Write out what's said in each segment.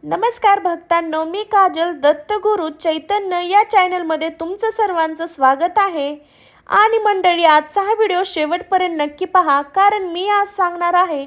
नमस्कार भक्तांनो, मी काजल दत्तगुरु चैतन्य या चॅनलमध्ये तुमचं सर्वांचं स्वागत आहे। आणि मंडळी, आजचा हा व्हिडिओ शेवटपर्यंत नक्की पहा, कारण मी आज सांगणार आहे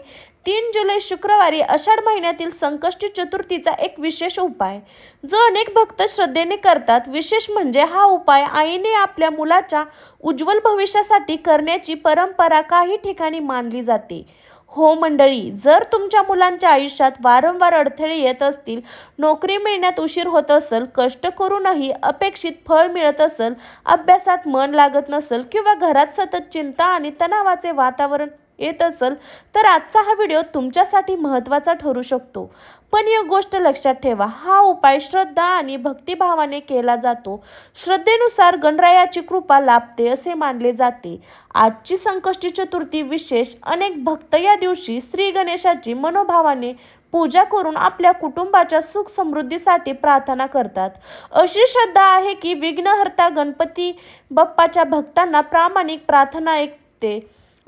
3 जुलै शुक्रवारी आषाढ महिन्यातील संकष्टी चतुर्थीचा एक विशेष उपाय, जो अनेक भक्त श्रद्धेने करतात। विशेष म्हणजे हा उपाय आईने आपल्या मुलाच्या उज्ज्वल भविष्यासाठी करण्याची परंपरा काही ठिकाणी मानली जाते। हो मंडळी, जर तुमच्या मुलांच्या आयुष्यात वारंवार अडथळे येत असतील, नोकरी मिळण्यात उशीर होत असेल, कष्ट करूनही अपेक्षित फळ मिळत असेल, अभ्यासात मन लागत नसेल किंवा घरात सतत चिंता आणि तणावाचे वातावरण येत असेल, तर आजचा हा व्हिडिओ तुमच्यासाठी महत्त्वाचा ठरू शकतो। पण एक गोष्ट लक्षात ठेवा, हा उपाय श्रद्धा आणि भक्तिभावाने केला जातो। श्रद्धेनुसार गणरायाची कृपा लाभते असे मानले जाते। आजची संकष्टी चतुर्थी विशेष, अनेक भक्त या दिवशी श्री गणेशाची मनोभावाने पूजा करून आपल्या कुटुंबाच्या सुख समृद्धीसाठी प्रार्थना करतात। अशी श्रद्धा आहे की विघ्नहर्ता गणपती बाप्पाच्या भक्तांना प्रामाणिक प्रार्थना ऐकते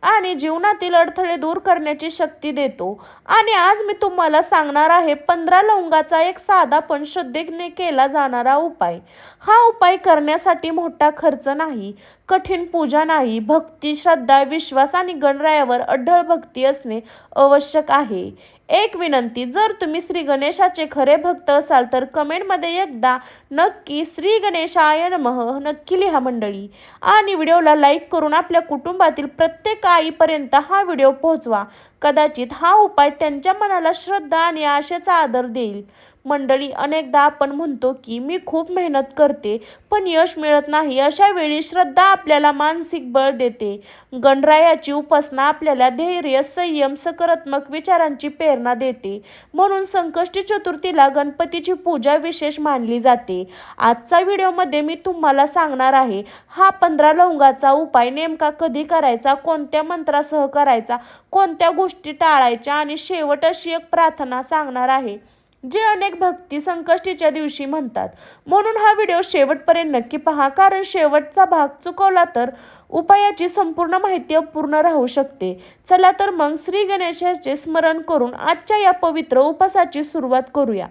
आणि जीवनातील अडथळे दूर करण्याची शक्ती देतो। आणि आज मी तुम्हाला सांगणार आहे 15 लवंगाचा एक साधा पण श्रद्धेने केला जाणारा उपाय। हा उपाय करण्यासाठी मोठा खर्च नाही, कठीण पूजा नाही, भक्ती, श्रद्धा, विश्वास आणि गणरायावर अढळ भक्ती असणे आवश्यक आहे। एक विनंती, जर तुम्ही श्री गणेशाचे खरे भक्त असाल तर कमेंटमध्ये एकदा नक्की श्री गणेशाय नमः नक्की लिहा मंडळी। आणि व्हिडिओला लाईक करून आपल्या कुटुंबातील प्रत्येक आईपर्यंत हा व्हिडिओ पोहोचवा। कदाचित हा उपाय त्यांच्या मनाला श्रद्धा आणि आशेचा आदर देईल। मंडळी, अनेकदा आपण म्हणतो की मी खूप मेहनत करते पण यश मिळत नाही। अशा वेळी श्रद्धा आपल्याला मानसिक बळ देते। गणरायाची उपासना आपल्याला धैर्य, संयम, सकारात्मक विचारांची प्रेरणा देते। म्हणून संकष्टी चतुर्थीला गणपतीची पूजा विशेष मानली जाते। आजच्या व्हिडिओमध्ये मी तुम्हाला सांगणार आहे हा 15 लवंगाचा उपाय नेमका कधी करायचा, कोणत्या मंत्रासह करायचा, कोणत्या गोष्टी टाळायच्या आणि शेवट अशी एक प्रार्थना सांगणार आहे जे अनेक भक्ती संकष्टीच्या दिवशी म्हणतात। म्हणून हा व्हिडिओ शेवटपर्यंत नक्की पहा, कारण शेवटचा भाग चुकवला तर उपायाची संपूर्ण माहिती अपूर्ण राहू शकते। चला तर मग श्री गणेशाचे स्मरण करून आजच्या या पवित्र उपासाची सुरुवात करूया।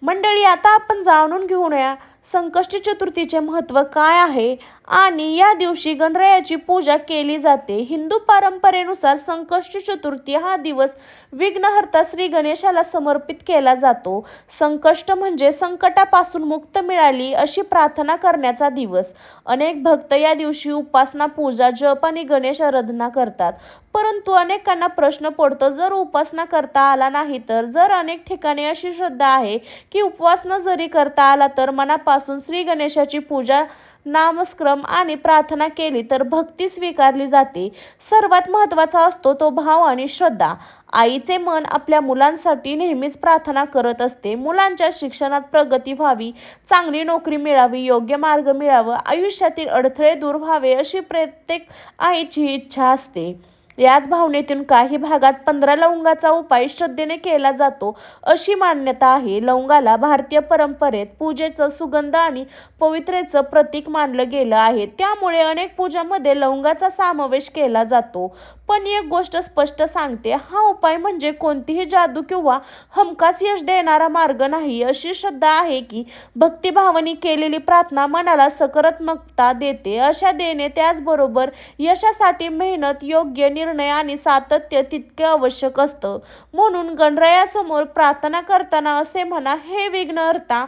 मंडळी, आता आपण जाणून घेऊया संकष्टी चतुर्थीचे महत्त्व काय आहे आणि या दिवशी गणरायाची पूजा केली जाते। हिंदू परंपरेनुसार संकष्टी चतुर्थी हा दिवस विघ्नहर्ता श्री गणेशाला समर्पित केला जातो। संकष्ट म्हणजे संकटापासून मुक्त मिळाली अशी प्रार्थना करण्याचा दिवस। अनेक भक्त या दिवशी उपासना, पूजा, जप आणि गणेश आराधना करतात। परंतु अनेकांना प्रश्न पडतो, जर उपासना करता आला नाही तर? जर अनेक ठिकाणी अशी श्रद्धा आहे की उपवास न जरी करता आला तर मनापासून श्री गणेशाची पूजा, नामस्मरण आणि प्रार्थना केली तर भक्ती स्वीकारली जाते। सर्वात महत्त्वाचा असतो तो भाव आणि श्रद्धा। आईचे मन आपल्या मुलांसाठी नेहमीच प्रार्थना करत असते। मुलांच्या शिक्षणात प्रगती व्हावी, चांगली नोकरी मिळावी, योग्य मार्ग मिळावा, आयुष्यातील अडथळे दूर व्हावे अशी प्रत्येक आईची इच्छा असते। याच भावनेतून काही भागात 15 लवंगाचा उपाय श्रद्धेने केला जातो अशी मान्यता आहे। लवंगाला भारतीय परंपरेत पूजेचं, सुगंध आणि पवित्रतेचं प्रतीक मानलं गेलं आहे, त्यामुळे अनेक पूजांमध्ये लवंगाचा समावेश केला जातो। पण एक गोष्ट स्पष्ट सांगते, हा उपाय म्हणजे कोणतीही जादू किंवा हमखास यश देणारा मार्ग नाही। अशी श्रद्धा आहे की भक्तिभावाने केलेली प्रार्थना मनाला सकारात्मकता देते। अशा देणे त्याचबरोबर यशासाठी मेहनत, योग्य निर्णय आणि सातत्य तितके आवश्यक असतं। म्हणून गणरायासमोर प्रार्थना करताना असे म्हणा, हे विघ्नहर्ता,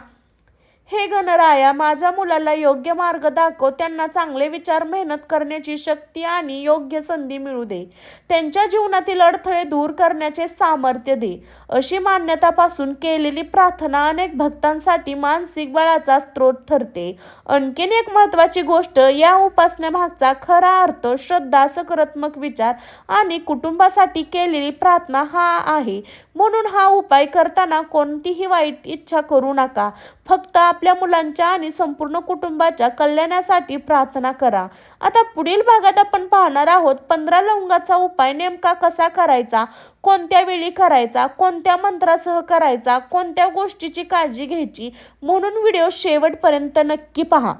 हे गणराया, माझ्या मुलाला योग्य मार्ग दाखव, त्यांना चांगले विचार, मेहनत करण्याची शक्ती आणि योग्य संधी मिळू दे, त्यांच्या जीवनातील अडथळे दूर करण्याचे सामर्थ्य दे। अशी मान्यतापासून केलेली प्रार्थना अनेक भक्तांसाठी मानसिक बळाचा स्रोत ठरते। आणखीन एक महत्त्वाची गोष्ट, या उपासनेमागचा खरा अर्थ श्रद्धा, सकारात्मक विचार आणि कुटुंबासाठी केलेली प्रार्थना हा आहे। म्हणून हा उपाय करताना कोणतीही वाईट इच्छा करू नका, फक्त आपल्या मुलांच्या आणि संपूर्ण कुटुंबाच्या कल्याणासाठी प्रार्थना करा। आता पुढील भागात आपण पाहणार आहोत 15 लवंगाचा उपाय नेमका कसा करायचा, कोणत्या वेळी करायचा, कोणत्या मंत्रासह करायचा, कोणत्या गोष्टीची काळजी घ्यायची। म्हणून व्हिडिओ शेवटपर्यंत नक्की पहा।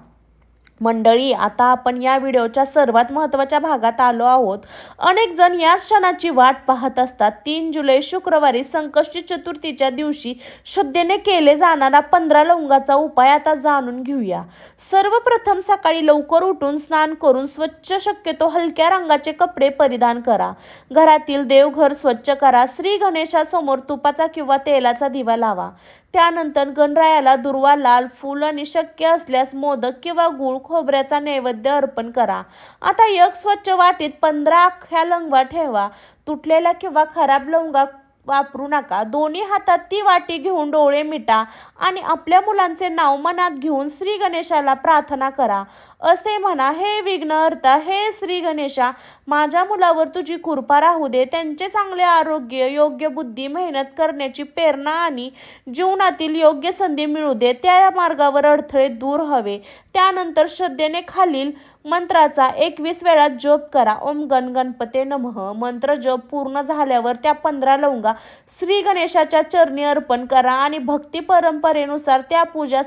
मंडळी, आता आपण या व्हिडिओच्या सर्वात महत्त्वाच्या भागात आलो आहोत. अनेक जण या क्षणाची वाट पाहत असतात. 3 जुलै शुक्रवारी संकष्टी चतुर्थीच्या दिवशी श्रद्धेने केले जाणारा 15 लवंगाचा उपाय आता जाणून घेऊया. सर्वप्रथम सकाळी लवकर उठून स्नान करून स्वच्छ, शक्यतो हलक्या रंगाचे कपडे परिधान करा. घरातील देवघर स्वच्छ करा. श्री गणेशासमोर तुपाचा किंवा तेलाचा दिवा लावा. त्यानंतर गणरायाला दुर्वा, लाल फूल आणि शक्य असल्यास मोदक किंवा गूळ खोबऱ्याचा नैवेद्य अर्पण करा. आता एक स्वच्छ वाटीत 15 अख्ख्या लवंगा ठेवा. तुटलेला किंवा खराब लवंगा वापरू नका. दोन्ही हातात ती वाटी घेऊन डोळे मिटा आणि आपल्या मुलांचे नाव मनात घेऊन श्री गणेशाला प्रार्थना करा. असे म्हणा, हे विघ्नहर्ता, हे श्री गणेशा, माझ्या मुलावर तुझी कृपा राहू दे. त्यांचे चांगले आरोग्य, योग्य बुद्धी, मेहनत करण्याची प्रेरणा आणि जीवनातील योग्य संधी मिळू दे. त्या मार्गावर अडथळे दूर हवे. त्यानंतर श्रद्धेने खालील मंत्राचा 21 वेळा जप करा. ओम गण गणपते नमः. मंत्र जप पूर्ण झाल्यावर त्या 15 लवंगा श्री गणेशाच्या चरणी अर्पण करा आणि भक्ती परंपरेनुसार त्या पूजा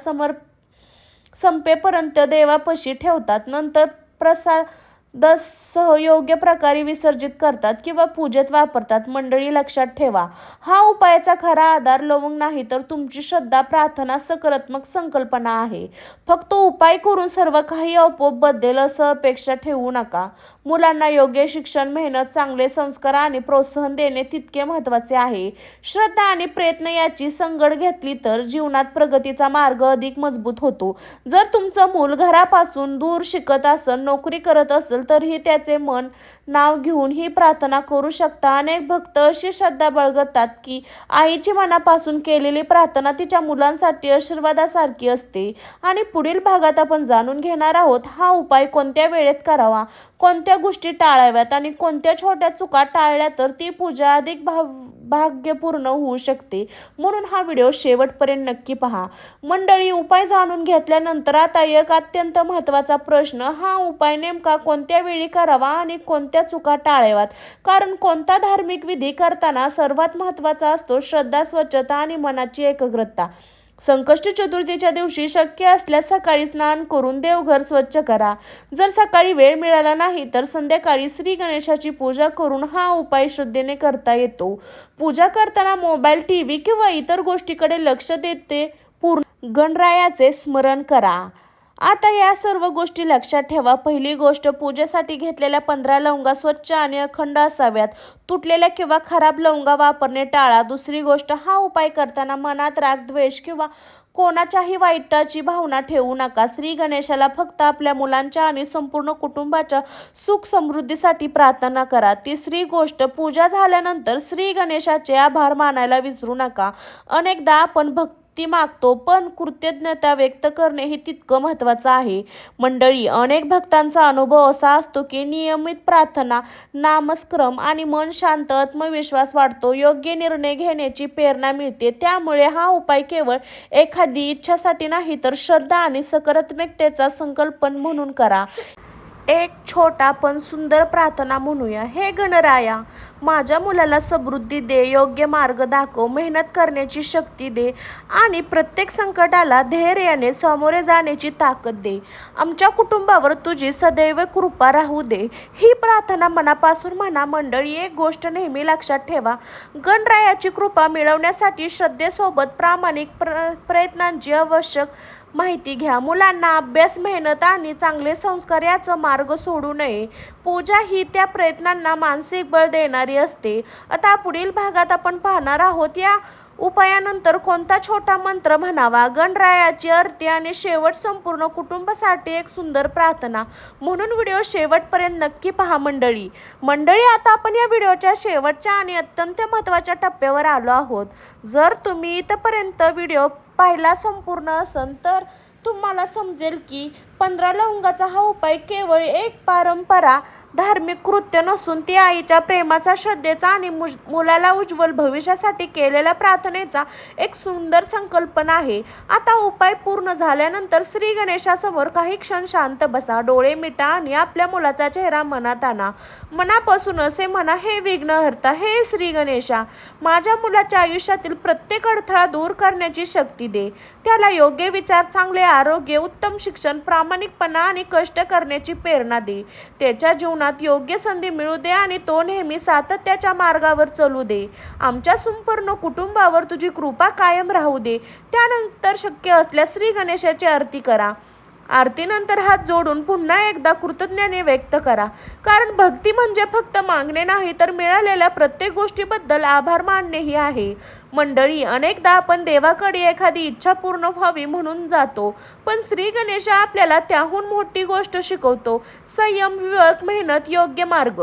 संपेपर्यंत देवापाशी ठेवतात. नंतर प्रसादासह योग्य प्रकारे विसर्जित करतात किंवा पूजेत वापरतात. मंडळी, लक्षात ठेवा, हा उपायाचा खरा आधार लवंग नाही, तर तुमची श्रद्धा, प्रार्थना, सकारात्मक संकल्पना आहे. फक्त उपाय करून सर्व काही आपोआप बदलेल असं अपेक्षा ठेवू नका. मुलांना योग्य शिक्षण, मेहनत, चांगले संस्कार आणि प्रोत्साहन देणे तितके महत्त्वाचे आहे. श्रद्धा आणि प्रयत्न याची संगड घेतली तर जीवनात प्रगतीचा मार्ग अधिक मजबूत होतो. जर तुमचं मूल घरापासून दूर शिकत असेल, नोकरी करत असेल, तरीही त्याचे मन नाव घेऊन ही प्रार्थना करू शकता. अनेक भक्त अशी श्रद्धा बाळगतात की आईची मनापासून केलेली प्रार्थना तिच्या मुलांसाठी आशीर्वादासारखी असते. आणि पुढील भागात आपण जाणून घेणार आहोत, हा उपाय कोणत्या वेळेत करावा, कोणत्या गोष्टी टाळाव्यात आणि कोणत्या छोट्या चुका टाळल्या तर ती पूजा अधिक भाग्यपूर्ण होऊ शकते. म्हणून हा व्हिडिओ शेवटपर्यंत नक्की पहा. मंडळी, उपाय जाणून घेतल्यानंतर आता एक अत्यंत महत्त्वाचा प्रश्न, हा उपाय नेमका कोणत्या वेळी करावा आणि कोणत्या चुका टाळाव्यात. कारण कोणता धार्मिक विधी करताना सर्वात महत्त्वाचा असतो श्रद्धा, स्वच्छता आणि मनाची एकाग्रता. संकष्टी चतुर्थीच्या दिवशी शक्य असल्यास सकाळी स्नान करून देवघर स्वच्छ करा. जर सकाळी वेळ मिळाला नाही तर संध्याकाळी श्री गणेशाची पूजा करून हा उपाय श्रद्धेने करता येतो. पूजा करताना मोबाईल, टीव्ही किंवा इतर गोष्टीकडे लक्ष देते पूर्ण गणरायाचे स्मरण करा. आता या सर्व गोष्टी लक्षात ठेवा. पहिली गोष्ट, पूजेसाठी घेतलेल्या 15 लवंगा स्वच्छ आणि अखंड असाव्यात. तुटलेल्या किंवा खराब लवंगा वापरणे टाळा. दुसरी गोष्ट, हा उपाय करताना मनात राग, द्वेष किंवा कोणाच्याही वाईटाची भावना ठेवू नका. श्री गणेशाला फक्त आपल्या मुलांच्या आणि संपूर्ण कुटुंबाच्या सुख समृद्धीसाठी प्रार्थना करा. तिसरी गोष्ट, पूजा झाल्यानंतर श्री गणेशाचे आभार मानायला विसरू नका. अनेकदा आपण भक्ती मागतो, पण कृतज्ञता व्यक्त करणे हे तितकं महत्त्वाचं आहे. मंडळी, अनेक भक्तांचा अनुभव असा असतो की नियमित प्रार्थना, नामस्मरण आणि मन शांत, आत्मविश्वास वाढतो, योग्य निर्णय घेण्याची प्रेरणा मिळते. त्यामुळे हा उपाय केवळ एखादी इच्छासाठी नाही, तर श्रद्धा आणि सकारात्मकतेचा संकल्प म्हणून करा. एक छोटा पण सुंदर प्रार्थना म्हणूया. हे गणराया, माझ्या मुलाला समृद्धी दे, योग्य मार्ग दाखव, मेहनत करण्याची शक्ती दे आणि प्रत्येक संकटाला धैर्याने सामोरे जाण्याची ताकद दे. आमच्या कुटुंबावर तुझी सदैव कृपा राहू दे. ही प्रार्थना मनापासून म्हणा. मंडळी, एक गोष्ट नेहमी लक्षात ठेवा, गणरायाची कृपा मिळवण्यासाठी श्रद्धेसोबत प्रामाणिक प्रयत्नांची आवश्यक माहिती घ्या. मुलांना अभ्यास, मेहनत आणि चांगले संस्कार याचा मार्ग सोडू नये. पूजा ही त्या प्रयत्नांना मानसिक बळ देणारी असते. आता पुढील भागात आपण पाहणार आहोत, या उपायानंतर कोणता छोटा मंत्र म्हणावा, गणरायाची आरती आणि शेवट संपूर्ण कुटुंबासाठी एक सुंदर प्रार्थना. म्हणून व्हिडिओ शेवटपर्यंत नक्की पहा. मंडळी, आता आपण या व्हिडिओच्या शेवटच्या आणि अत्यंत महत्त्वाच्या टप्प्यावर आलो आहोत. जर तुम्ही इथपर्यंत व्हिडिओ पाहिला संपूर्ण असेल तर तुम्हाला समजेल की 15 लवंगाचा हा उपाय केवळ एक परंपरा धार्मिक कृत्य नसून ती आईच्या प्रेमाचा, श्रद्धेचा आणि मुलाला उज्ज्वल भविष्यासाठी केलेल्या प्रार्थनेचा एक सुंदर संकल्पना आहे. आता उपाय पूर्ण झाल्यानंतर श्री गणेशासमोर काही क्षण शांत बसा, डोळे मिटा आणि आपल्या मुलाचा चेहरा मनात आणा. मनापासून असे म्हणा, हे विघ्नहर्ता, हे श्री गणेशा, माझ्या मुलाच्या आयुष्यातील प्रत्येक अडथळा दूर करण्याची शक्ती दे. त्याला योग्य विचार, चांगले आरोग्य, उत्तम शिक्षण, प्रामाणिकपणा आणि कष्ट करण्याची प्रेरणा दे. त्याच्या जीवनात योग्य संधी मिळू दे आणि तो नेहमी सातत्याच्या मार्गावर चालू दे. आमच्या संपूर्ण कुटुंबावर तुझी कृपा कायम राहू दे. त्यानंतर शक्य असल्यास श्री गणेशाची आरती करा. आरतीनंतर हात जोडून पुन्हा एकदा कृतज्ञतेने व्यक्त करा, कारण भक्ती म्हणजे फक्त मागणे नाही, तर मिळालेल्या प्रत्येक गोष्टीबद्दल आभार मानणेही आहे. मंडळी, अनेकदा आपण देवाकडे एखादी इच्छा पूर्ण व्हावी म्हणून जातो, पण श्री गणेश आपल्याला त्याहून मोठी गोष्ट शिकवतो: संयम, विवेक, मेहनत, योग्य मार्ग.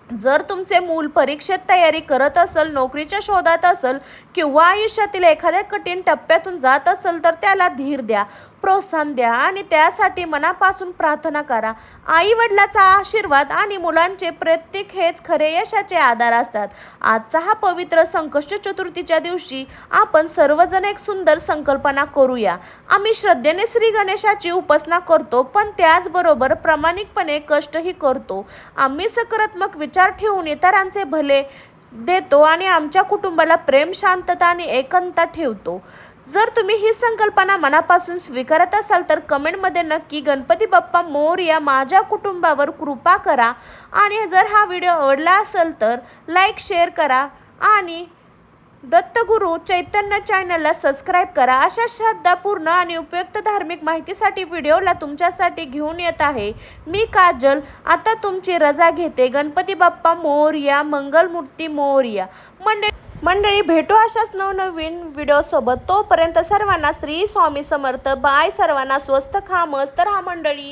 जर तुमचे मूल परीक्षेत तयारी करत असेल, नोकरीच्या शोधात असेल किंवा आयुष्यातील एखाद्या कठीण टप्प्यातून जात असेल, तर त्याला धीर द्या, प्रोत्साहन द्या आणि त्यासाठी मनापासून प्रार्थना करा. आई वडिलांचा आशीर्वाद आणि मुलांचे प्रत्येक हेच खरे यशाचे आधार असतात. आजचा हा पवित्र संकष्ट चतुर्थीच्या दिवशी आपण सर्वजण एक सुंदर संकल्पना करूया. आम्ही श्रद्धेने श्री गणेशाची उपासना करतो, पण त्याचबरोबर प्रामाणिकपणे कष्टही करतो. आम्ही सकारात्मक विचार ठेवून इतरांचे भले देतो आणि आमच्या कुटुंबाला प्रेम, शांतता आणि एकांतात ठेवतो. जर तुम्ही ही संकल्पना मनापासून स्वीकारत असाल तर कमेंटमध्ये नक्की गणपती बाप्पा मोरया, माझ्या कुटुंबावर कृपा करा. आणि जर हा व्हिडिओ आवडला असेल तर लाईक, शेअर करा आणि दत्तगुरू चैतन्य चॅनलला सबस्क्राईब करा. अशा श्रद्धापूर्ण आणि उपयुक्त धार्मिक माहितीसाठी व्हिडिओला तुमच्यासाठी घेऊन येत आहे मी काजल. आता तुमची रजा घेते. गणपती बाप्पा मोरया, मंगलमूर्ती मोरया. मंडळी, भेटू अशाच नवनवीन व्हिडिओसोबत. तोपर्यंत सर्वांना श्री स्वामी समर्थ. बाय. सर्वांना स्वस्त खा, मस्त राहा मंडळी.